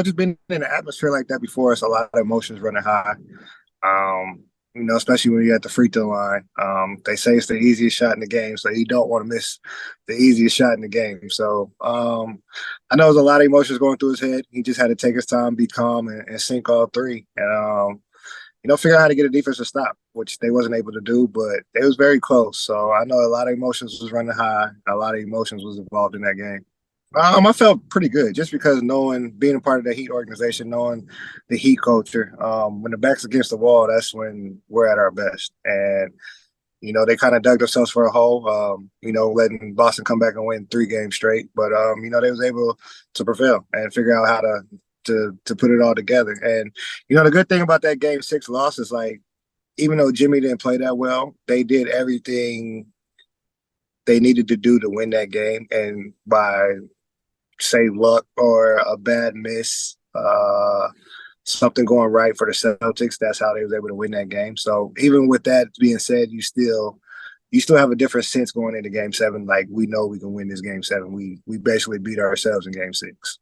just being in an atmosphere like that before, it's a lot of emotions running high. Um, especially when you're at the free throw line. They say it's the easiest shot in the game, so you don't want to miss the easiest shot in the game. So I know there's a lot of emotions going through his head. He just had to take his time, be calm, and sink all three. And figure out how to get a defensive stop, which they wasn't able to do, but it was very close. So I know a lot of emotions was running high. A lot of emotions was involved in that game. I felt pretty good just because knowing, being a part of the Heat organization, knowing the Heat culture. When the back's against the wall, that's when we're at our best. And they kind of dug themselves for a hole. Letting Boston come back and win 3 games straight, but they was able to prevail and figure out how to put it all together. And the good thing about that Game 6 loss is, like, even though Jimmy didn't play that well, they did everything they needed to do to win that game, and by say luck or a bad miss, something going right for the Celtics, that's how they was able to win that game. So even with that being said, you still have a different sense going into Game 7. Like, we know we can win this Game 7. We basically beat ourselves in Game 6.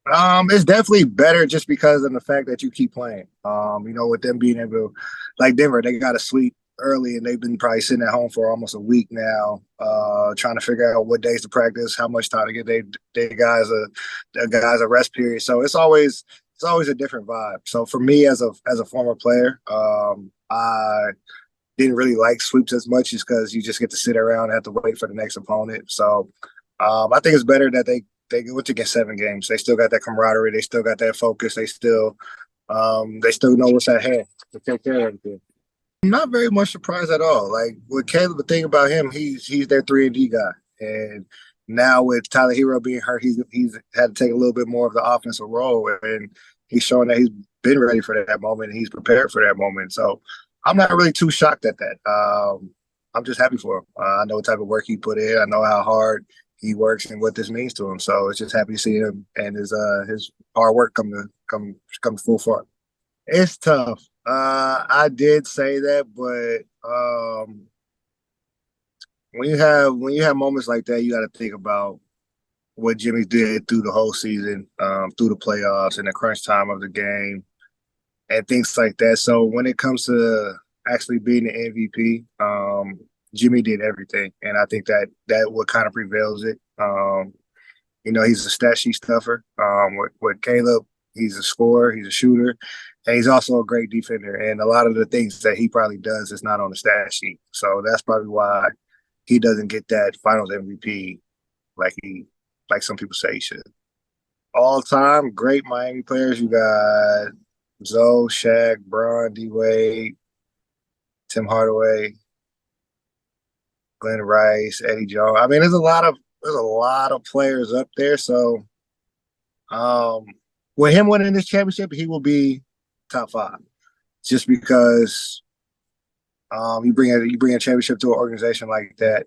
It's definitely better just because of the fact that you keep playing. With them being able to, like Denver, they got a sweep early and they've been probably sitting at home for almost a week now, trying to figure out what days to practice, how much time to get they guys a rest period. So it's always a different vibe. So for me as a former player, I didn't really like sweeps as much just because you just get to sit around and have to wait for the next opponent. So I think it's better that they went to get 7 games. They still got that camaraderie. They still got that focus. They still know what's at hand to take care of everything. I'm not very much surprised at all. Like with Caleb, the thing about him, he's their 3-and-D guy, and now with Tyler Hero being hurt, he's had to take a little bit more of the offensive role, and he's showing that he's been ready for that moment and he's prepared for that moment. So I'm not really too shocked at that. I'm just happy for him. I know what type of work he put in. I know how hard he works and what this means to him. So it's just happy to see him and his hard work come full front. It's tough. I did say that, but when you have moments like that, you got to think about what Jimmy did through the whole season, through the playoffs and the crunch time of the game, and things like that. So when it comes to actually being the MVP, Jimmy did everything, and I think that what kind of prevails it. He's a stat sheet stuffer. With Caleb, he's a scorer, he's a shooter, and he's also a great defender. And a lot of the things that he probably does is not on the stat sheet. So that's probably why he doesn't get that Finals MVP like some people say he should. All time great Miami players. You got Zoe, Shaq, Bron, D Wade, Tim Hardaway, Glenn Rice, Eddie Jones. I mean, there's a lot of players up there. So um, with him winning this championship, he will be top 5, just because you bring a championship to an organization like that,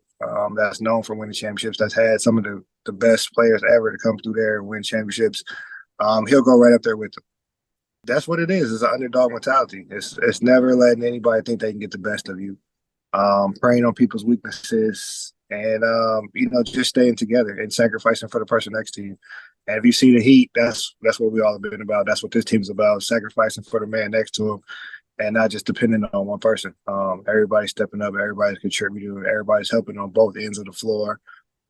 that's known for winning championships, that's had some of the best players ever to come through there and win championships. He'll go right up there with them. That's what it is. It's an underdog mentality. It's never letting anybody think they can get the best of you. Preying on people's weaknesses, and just staying together and sacrificing for the person next to you. And if you see the Heat, that's what we all have been about. That's what this team's about: sacrificing for the man next to him, and not just depending on one person. Everybody's stepping up, everybody's contributing, everybody's helping on both ends of the floor.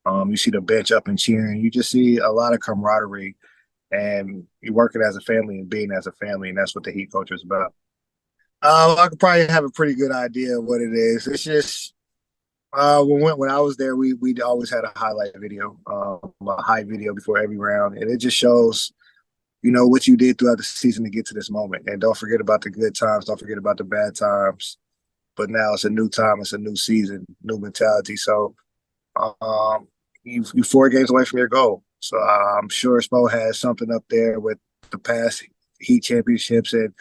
You see the bench up and cheering. You just see a lot of camaraderie, and you're working as a family and being as a family, and that's what the Heat culture is about. I could probably have a pretty good idea of what it is. It's just when I was there, we always had a highlight video, a high video before every round, and it just shows what you did throughout the season to get to this moment. And don't forget about the good times. Don't forget about the bad times. But now it's a new time. It's a new season, new mentality. So you 4 games away from your goal. So I'm sure Spo has something up there with the past Heat championships and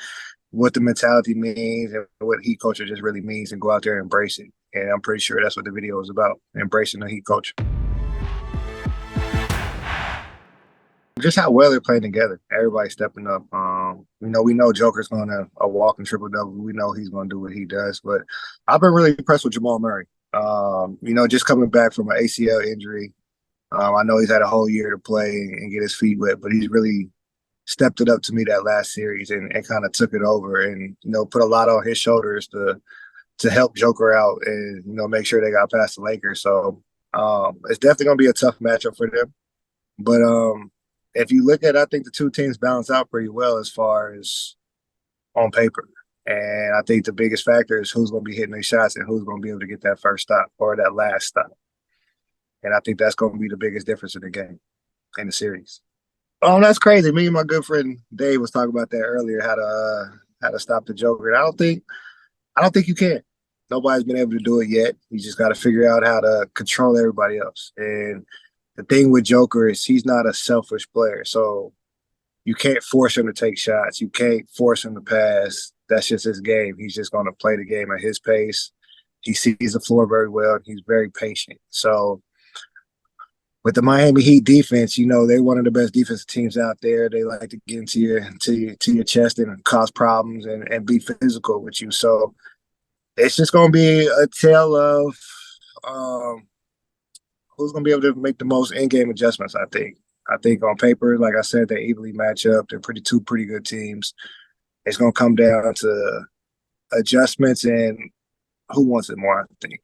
what the mentality means and what Heat culture just really means, and go out there and embrace it. And I'm pretty sure that's what the video is about, embracing the Heat culture. Just how well they're playing together. Everybody stepping up. We know Joker's going to a walking triple double. We know he's going to do what he does. But I've been really impressed with Jamal Murray. Just coming back from an ACL injury. I know he's had a whole year to play and get his feet wet, but he's really stepped it up to me that last series and kind of took it over and put a lot on his shoulders to help Joker out and make sure they got past the Lakers. So it's definitely gonna be a tough matchup for them. But if you look at, I think the two teams balance out pretty well as far as on paper. And I think the biggest factor is who's going to be hitting these shots and who's going to be able to get that first stop or that last stop. And I think that's going to be the biggest difference in the game, in the series. Oh, that's crazy. Me and my good friend Dave was talking about that earlier, how to stop the Joker. And I don't think you can. Nobody's been able to do it yet. You just got to figure out how to control everybody else. And the thing with Joker is he's not a selfish player. So you can't force him to take shots. You can't force him to pass. That's just his game. He's just going to play the game at his pace. He sees the floor very well. He's very patient. So with the Miami Heat defense, they're one of the best defensive teams out there. They like to get into your chest and cause problems and be physical with you. So it's just going to be a tale of who's going to be able to make the most in-game adjustments, I think. I think on paper, like I said, they evenly match up. They're two pretty good teams. It's going to come down to adjustments and who wants it more, I think.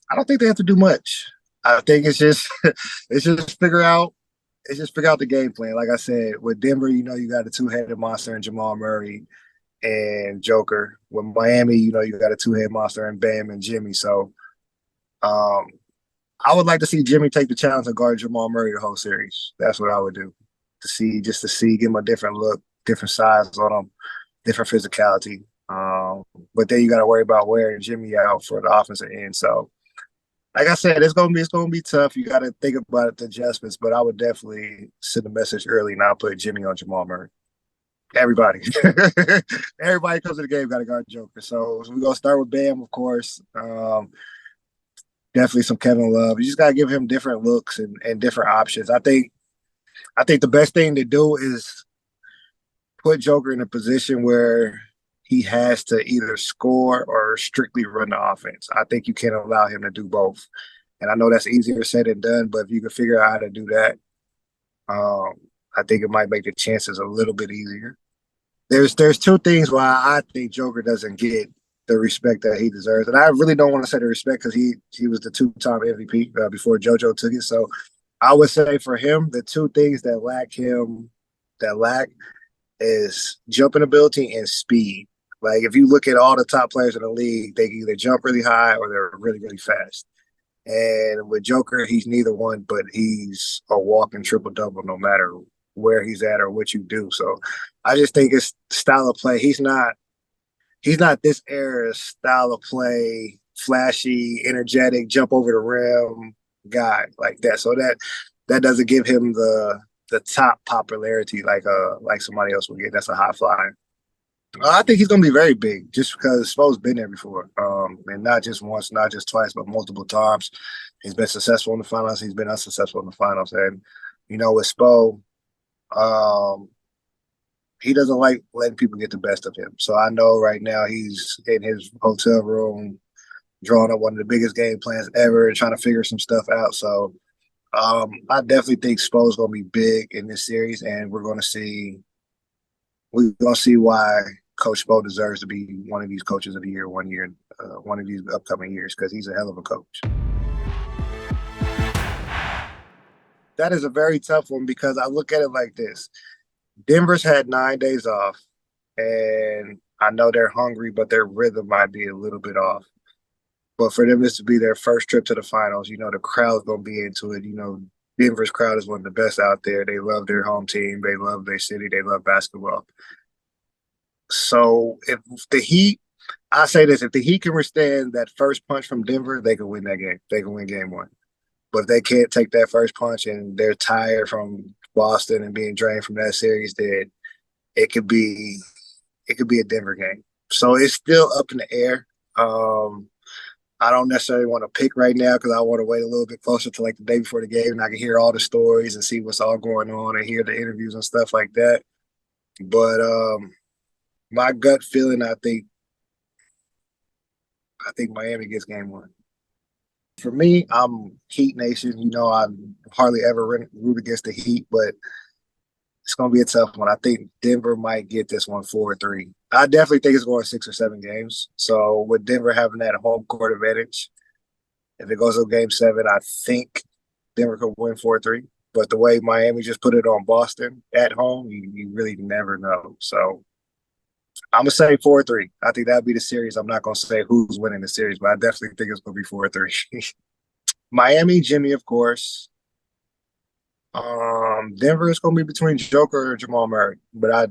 I don't think they have to do much. I think it's just figure out the game plan. Like I said, with Denver, you got a two-headed monster in Jamal Murray and Joker. With Miami, you got a two-headed monster in Bam and Jimmy. So I would like to see Jimmy take the challenge of guard Jamal Murray the whole series. That's what I would do. Just to see, give him a different look, different size on him, different physicality. But then you got to worry about wearing Jimmy out for the offensive end. So, like I said, it's gonna be tough. You got to think about the adjustments. But I would definitely send a message early, and I'll put Jimmy on Jamal Murray. Everybody, everybody comes to the game got to guard Joker. So we're gonna start with Bam, of course. Definitely some Kevin Love. You just gotta give him different looks and different options. I think the best thing to do is put Joker in a position where he has to either score or strictly run the offense. I think you can't allow him to do both. And I know that's easier said than done, but if you can figure out how to do that, I think it might make the chances a little bit easier. There's two things why I think Joker doesn't get the respect that he deserves, and I really don't want to say the respect because he was the two-time MVP before JoJo took it. So I would say for him, the two things that lack is jumping ability and speed. Like if you look at all the top players in the league, they either jump really high or they're really, really fast. And with Joker, he's neither one, but he's a walking triple-double no matter where he's at or what you do. So I just think his style of play, he's not this era's style of play, flashy, energetic, jump over the rim guy like that. So that doesn't give him the top popularity like somebody else would get. That's a high flyer. I think he's going to be very big just because Spo's been there before. And not just once, not just twice, but multiple times. He's been successful in the finals. He's been unsuccessful in the finals. And, with Spo, he doesn't like letting people get the best of him. So I know right now he's in his hotel room drawing up one of the biggest game plans ever and trying to figure some stuff out. So I definitely think Spo's going to be big in this series, and we're going to see why Coach Spo deserves to be one of these coaches of the year one of these upcoming years, because he's a hell of a coach. That is a very tough one because I look at it like this. Denver's had 9 days off, and I know they're hungry, but their rhythm might be a little bit off. But for them, this to be their first trip to the finals, the crowd's going to be into it. Denver's crowd is one of the best out there. They love their home team. They love their city. They love basketball. So if the Heat, I say this, if the Heat can withstand that first punch from Denver, they can win that game. They can win game one. But if they can't take that first punch and they're tired from Boston and being drained from that series, then it could be a Denver game. So it's still up in the air. I don't necessarily want to pick right now because I want to wait a little bit closer to like the day before the game, and I can hear all the stories and see what's all going on and hear the interviews and stuff like that. But my gut feeling, I think Miami gets game one. For me, I'm Heat Nation. I hardly ever root against the Heat, but It's going to be a tough one. I think Denver might get this one 4-3. I definitely think it's going 6 or 7 games. So with Denver having that home court advantage, if it goes to game 7, I think Denver could win 4-3. But the way Miami just put it on Boston at home, you really never know. So I'm gonna say 4-3. I think that'd be the series. I'm not gonna say who's winning the series, but I definitely think it's gonna be 4-3. Miami, Jimmy, of course. Denver is gonna be between Joker or Jamal Murray, but I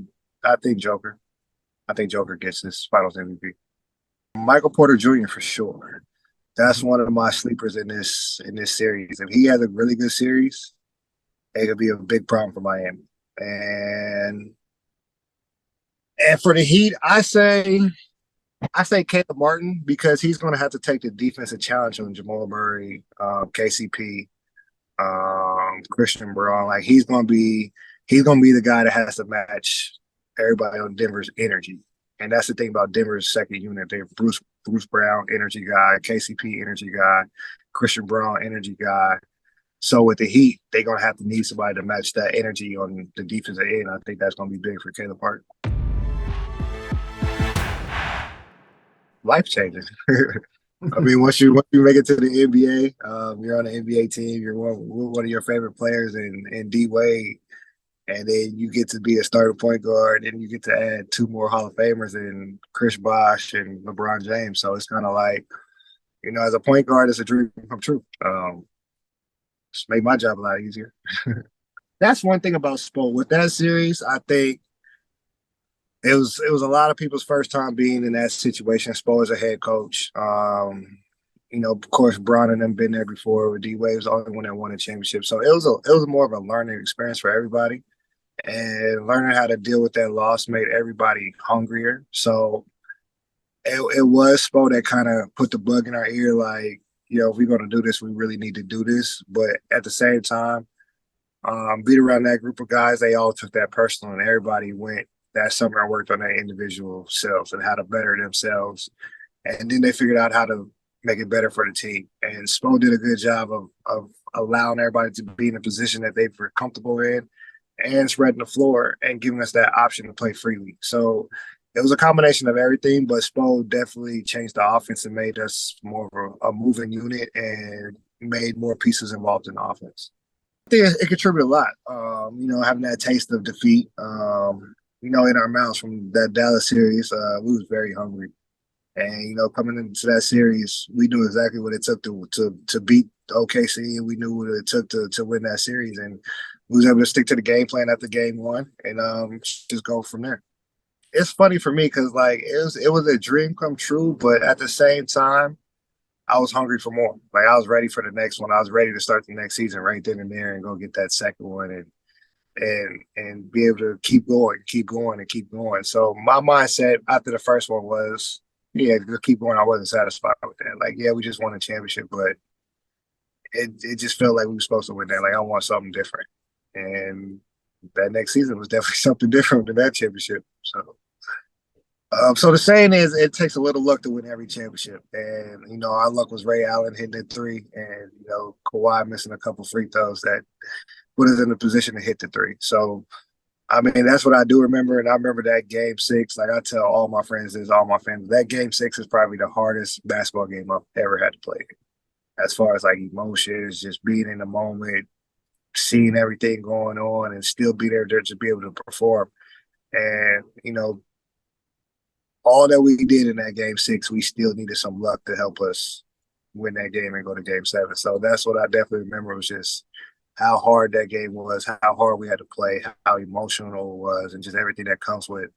think Joker. I think Joker gets this Finals MVP. Michael Porter Jr. for sure. That's one of my sleepers in this series. If he has a really good series, it could be a big problem for Miami. And for the Heat, I say Caleb Martin because he's going to have to take the defensive challenge on Jamal Murray, KCP, Christian Braun. Like he's going to be the guy that has to match everybody on Denver's energy. And that's the thing about Denver's second unit. They're Bruce Brown, energy guy, KCP, energy guy, Christian Braun, energy guy. So with the Heat, they're going to have to need somebody to match that energy on the defensive end. I think that's going to be big for Caleb Martin. Life changing. I mean, once you make it to the NBA, you're on the NBA team. You're one of your favorite players in D Wade, and then you get to be a starting point guard, and you get to add 2 more Hall of Famers in Chris Bosh and LeBron James. So it's kind of like, as a point guard, it's a dream come true. Just made my job a lot easier. That's one thing about Spo. With that series, I think it was a lot of people's first time being in that situation. Spo as a head coach. Of course, Bron and them been there before. D Wade was the only one that won a championship, so it was more of a learning experience for everybody. And learning how to deal with that loss made everybody hungrier. So it was Spo that kind of put the bug in our ear, like, if we're going to do this, we really need to do this. But at the same time, being around that group of guys, they all took that personal, and everybody went that summer and worked on their individual selves and how to better themselves. And then they figured out how to make it better for the team. And Spo did a good job of allowing everybody to be in a position that they were comfortable in and spreading the floor and giving us that option to play freely. So it was a combination of everything, but Spo definitely changed the offense and made us more of a moving unit and made more pieces involved in the offense. I think it contributed a lot. Having that taste of defeat, in our mouths from that Dallas series, we was very hungry. And, coming into that series, we knew exactly what it took to beat OKC, and we knew what it took to win that series. And we was able to stick to the game plan after game 1 and just go from there. It's funny for me because, like, it was a dream come true, but at the same time, I was hungry for more. Like, I was ready for the next one. I was ready to start the next season right then and there and go get that second one and be able to keep going, and keep going. So my mindset after the first one was, yeah, just keep going. I wasn't satisfied with that. Like, yeah, we just won a championship, but it just felt like we were supposed to win that. Like, I want something different. And that next season was definitely something different than that championship. So the saying is, it takes a little luck to win every championship. And, our luck was Ray Allen hitting that 3 and, Kawhi missing a couple free throws that put us in a position to hit the 3. So, I mean, that's what I do remember. And I remember that game 6. Like I tell all my friends, all my fans, that game 6 is probably the hardest basketball game I've ever had to play. As far as like emotions, just being in the moment, seeing everything going on and still be there to be able to perform. And, all that we did in that game 6, we still needed some luck to help us win that game and go to game 7. So that's what I definitely remember, was just how hard that game was, how hard we had to play, how emotional it was, and just everything that comes with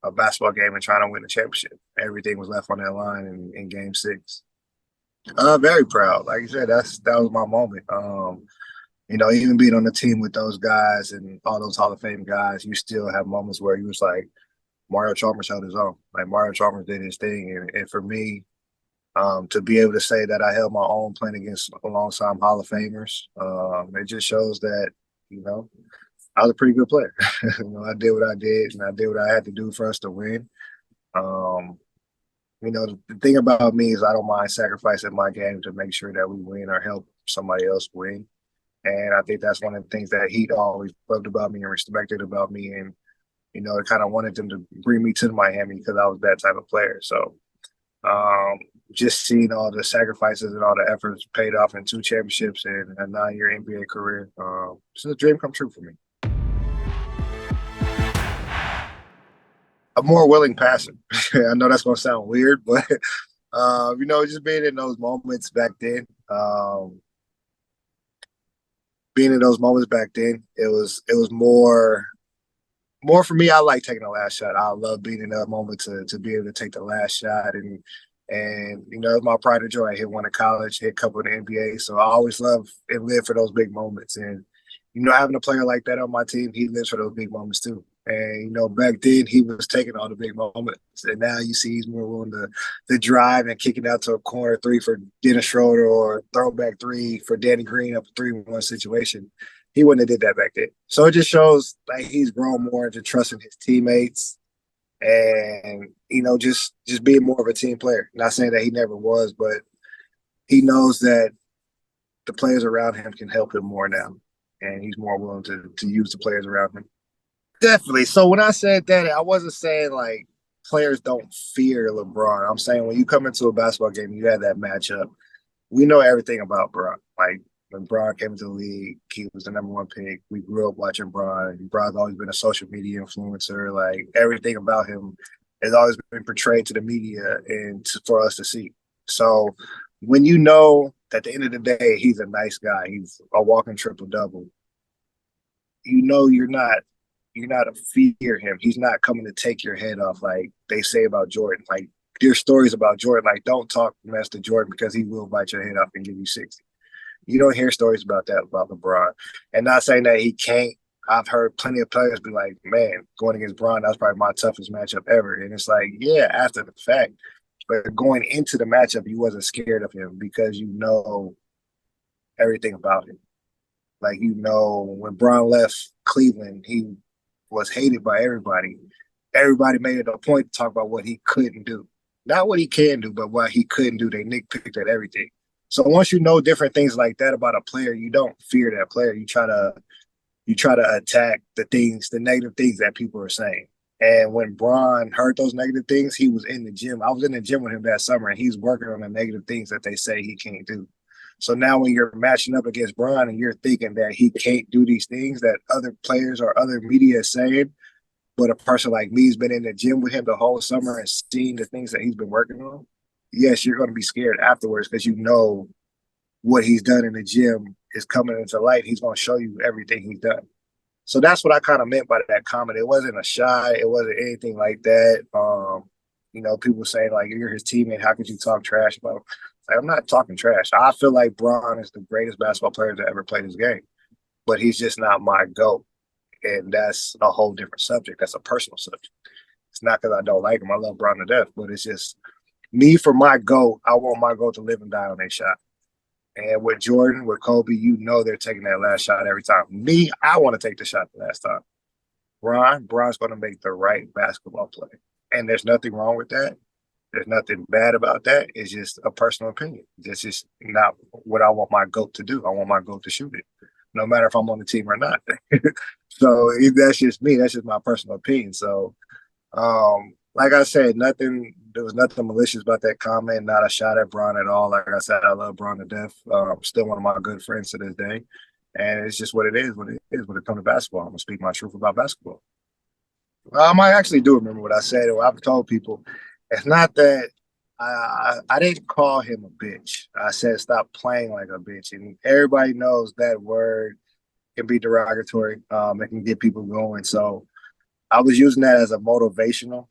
a basketball game and trying to win a championship. Everything was left on that line in game 6. Very proud. Like you said, that was my moment. Even being on the team with those guys and all those Hall of Fame guys, you still have moments where you was like, Mario Chalmers held his own. Like, Mario Chalmers did his thing. And for me, to be able to say that I held my own playing alongside Hall of Famers, it just shows that, I was a pretty good player. I did what I did, and I did what I had to do for us to win. The thing about me is I don't mind sacrificing my game to make sure that we win or help somebody else win. And I think that's one of the things that he always loved about me and respected about me. And, it kind of wanted them to bring me to Miami because I was that type of player. So um, just seeing all the sacrifices and all the efforts paid off in 2 championships and a 9-year NBA career, it's a dream come true for me. A more willing passer. I know that's going to sound weird, but just being in those moments back then, it was more for me. I like taking the last shot. I love being in that moment to be able to take the last shot and it's my pride and joy. I hit one in college, hit a couple in the NBA, so I always love and live for those big moments. And having a player like that on my team, he lives for those big moments too. And back then he was taking all the big moments, and now you see he's more willing to drive and kick it out to a corner three for Dennis Schroeder or throwback three for Danny Green up a 3-1 situation. He wouldn't have did that back then. So it just shows like he's grown more into trusting his teammates and just being more of a team player. Not saying that he never was, but he knows that the players around him can help him more now, and he's more willing to use the players around him. Definitely. So when I said that, I wasn't saying like players don't fear LeBron. I'm saying when you come into a basketball game, you have that matchup. We know everything about Bron. Like when Bron came into the league, he was the number 1 pick. We grew up watching Bron. Bron's always been a social media influencer. Like everything about him has always been portrayed to the media and for us to see. So when you know that at the end of the day, he's a nice guy, he's a walking triple double, you're not a fear him. He's not coming to take your head off like they say about Jordan. Like there's stories about Jordan, like don't talk mess to Jordan because he will bite your head off and give you 60. You don't hear stories about that about LeBron. And not saying that he can't. I've heard plenty of players be like, man, going against Bron, that was probably my toughest matchup ever. And it's like, yeah, after the fact. But going into the matchup, you wasn't scared of him because you know everything about him. Like, when Bron left Cleveland, he was hated by everybody. Everybody made it a point to talk about what he couldn't do. Not what he can do, but what he couldn't do. They nitpicked at everything. So once you know different things like that about a player, you don't fear that player. You try to attack the negative things that people are saying. And when Bron heard those negative things, he was in the gym. I was in the gym with him that summer, and he's working on the negative things that they say he can't do. So now when you're matching up against Bron and you're thinking that he can't do these things that other players or other media is saying, but a person like me's been in the gym with him the whole summer and seen the things that he's been working on, yes, you're going to be scared afterwards because you know what he's done in the gym is coming into light. He's going to show you everything he's done. So that's what I kind of meant by that comment. It wasn't a shot. It wasn't anything like that. People saying like, you're his teammate. How could you talk trash about him? Like, I'm not talking trash. I feel like Bron is the greatest basketball player to ever play this game, but he's just not my GOAT. And that's a whole different subject. That's a personal subject. It's not because I don't like him. I love Bron to death, but it's just me for my GOAT. I want my GOAT to live and die on a shot. And with Jordan, with Kobe, they're taking that last shot every time. Me, I want to take the shot the last time. Bron's going to make the right basketball play. And there's nothing wrong with that. There's nothing bad about that. It's just a personal opinion. It's just not what I want my GOAT to do. I want my GOAT to shoot it, no matter if I'm on the team or not. So that's just me. That's just my personal opinion. So, like I said, there was nothing malicious about that comment, not a shot at Bron at all. Like I said, I love Bron to death. Still one of my good friends to this day. And it's just what it is when it comes to basketball. I'm going to speak my truth about basketball. I actually do remember what I said. I've told people, it's not that I didn't call him a bitch. I said stop playing like a bitch. And everybody knows that word can be derogatory. It can get people going. So I was using that as a motivational,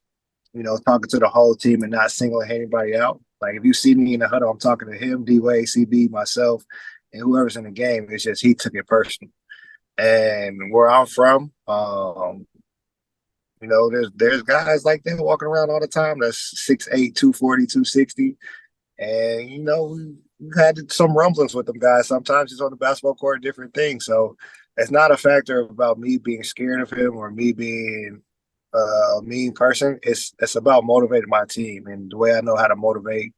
talking to the whole team and not singling anybody out. Like if you see me in the huddle, I'm talking to him, D-Wade, CB, myself, and whoever's in the game. It's just he took it personal. And where I'm from, there's guys like that walking around all the time. That's 6'8", 240, 260. And, we had some rumblings with them guys. Sometimes it's on the basketball court, different things. So it's not a factor about me being scared of him or me being a mean person. It's about motivating my team. And the way I know how to motivate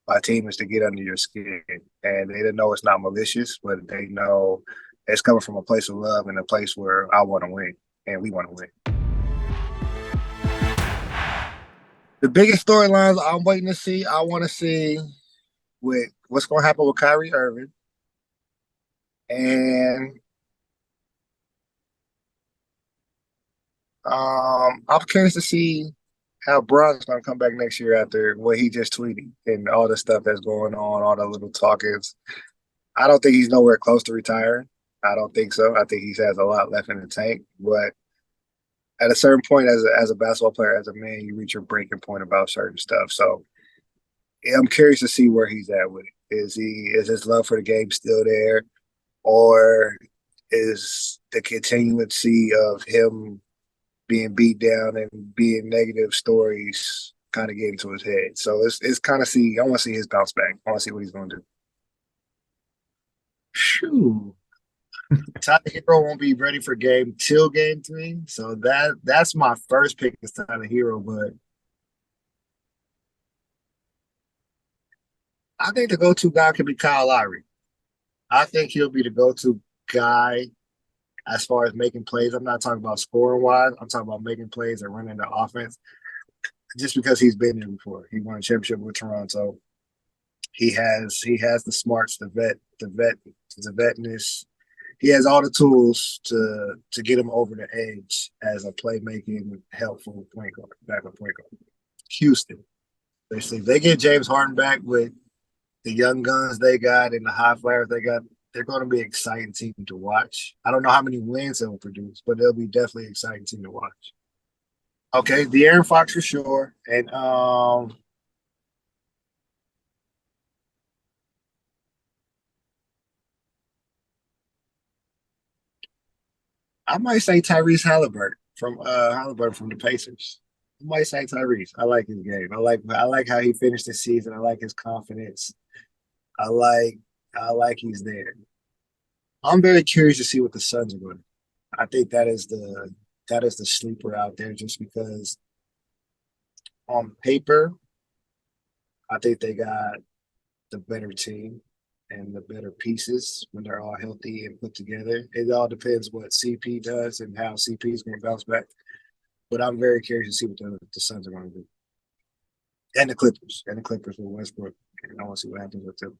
my team is to get under your skin. And they don't know it's not malicious, but they know It's coming from a place of love and a place where I want to win and we want to win. The biggest storylines I'm waiting to see, I want to see with what's going to happen with Kyrie Irving. And I'm curious to see how Bron's going to come back next year after what he just tweeted and all the stuff that's going on, all the little talkings. I don't think he's nowhere close to retiring. I don't think so. I think he has a lot left in the tank. But at a certain point, as a basketball player, as a man, you reach your breaking point about certain stuff. So I'm curious to see where he's at with it. Is his love for the game still there, or is the continuity of him being beat down and being negative stories kind of getting to his head? So it's kind of I want to see his bounce back. I want to see what he's going to do. Shoo. Tyler Hero won't be ready for game 3. So that's my first pick is Tyler Hero, but I think the go-to guy could be Kyle Lowry. I think he'll be the go-to guy as far as making plays. I'm not talking about scoring wise. I'm talking about making plays and running the offense. Just because he's been there before. He won a championship with Toronto. He has the smarts, the vetness. He has all the tools to get him over the edge as a playmaking, helpful point guard, backup point guard. Houston. They get James Harden back with the young guns they got and the high flyers they got. They're going to be an exciting team to watch. I don't know how many wins they'll produce, but they'll be definitely an exciting team to watch. Okay, the Aaron Fox for sure, and I might say Tyrese Halliburton from the Pacers. I might say Tyrese. I like his game. I like how he finished the season. I like his confidence. I like I like he's there. I'm very curious to see what the Suns are going to. I think that is the sleeper out there just because on paper, I think they got the better team and the better pieces when they're all healthy and put together. It all depends what CP does and how CP is going to bounce back. But I'm very curious to see what the Suns are going to do. And the Clippers. And the Clippers with Westbrook. And I want to see what happens with them.